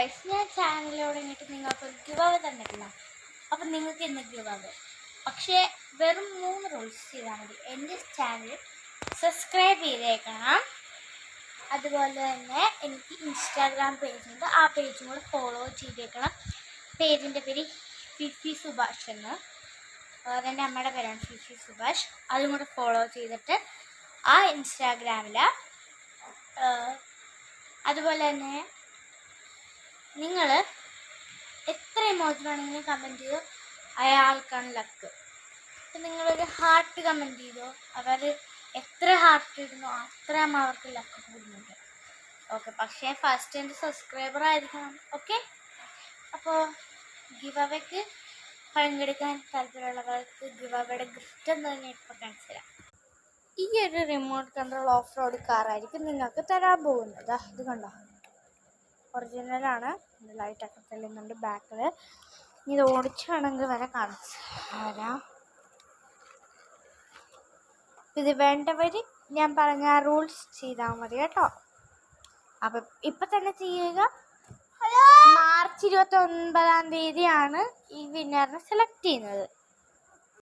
Guys, ഞാൻ ചാനലിലൂടെ ഇങ്ങോട്ട് നിങ്ങൾക്ക് ഒരു ഗിവ് അവേ തന്നിട്ടില്ല. അപ്പം നിങ്ങൾക്ക് ഇന്ന് ഗിവ് അവേ, പക്ഷേ വെറും 3 റൂൾസ് ചെയ്താൽ മതി. എൻ്റെ ചാനൽ സബ്സ്ക്രൈബ് ചെയ്തേക്കണം. അതുപോലെ തന്നെ എനിക്ക് ഇൻസ്റ്റാഗ്രാം പേജുണ്ട്, ആ പേജും കൂടെ ഫോളോ ചെയ്തേക്കണം. പേജിൻ്റെ പേര് ഫിഫി സുഭാഷ് എന്ന്, എൻ്റെ അമ്മയുടെ പേരാണ് ഫിഫി സുഭാഷ്. അതും കൂടെ ഫോളോ ചെയ്തിട്ട് ആ ഇൻസ്റ്റാഗ്രാമിൽ അതുപോലെ തന്നെ നിങ്ങൾ എത്ര ഇമോജി വേണമെങ്കിലും കമൻറ്റ് ചെയ്തോ, അയാൾക്കാണ് ലക്ക്. ഇപ്പം നിങ്ങളൊരു ഹാർട്ട് കമൻറ്റ് ചെയ്തോ, അവർ എത്ര ഹാർട്ട് ഇടുന്നോ അത്രയും അവർക്ക് ലക്ക് കൂടുന്നുണ്ട്. ഓക്കെ, പക്ഷേ ഫസ്റ്റ് എൻ്റെ സബ്സ്ക്രൈബർ ആയിരിക്കണം. ഓക്കെ, അപ്പോൾ ഗിവ് അവയ്ക്ക് പങ്കെടുക്കാൻ താല്പര്യമുള്ളവർക്ക് ഗിവ് അവയുടെ ഗിഫ്റ്റ് എന്ന് തന്നെ ഇപ്പോൾ കാണിച്ചു തരാം. ഈ ഒരു റിമോട്ട് കൺട്രോൾ ഓഫ് റോഡ് കാറായിരിക്കും നിങ്ങൾക്ക് തരാൻ പോകുന്നത്. ഇത് കണ്ടോ, ഒറിജിനലാണ്. ലൈറ്റൊക്കെ തെളിയുന്നുണ്ട് ബാക്കിൽ. ഇത് ഓടിച്ചാണെങ്കിൽ വരെ കാണിച്ചു തരാം. ഇത് വേണ്ടവർ ഞാൻ പറഞ്ഞ റൂൾസ് ചെയ്താൽ മതി കേട്ടോ. അപ്പം ഇപ്പം തന്നെ ചെയ്യുക. മാർച്ച് 29-ാം തീയതിയാണ് ഈ വിന്നറിനെ സെലക്ട് ചെയ്യുന്നത്.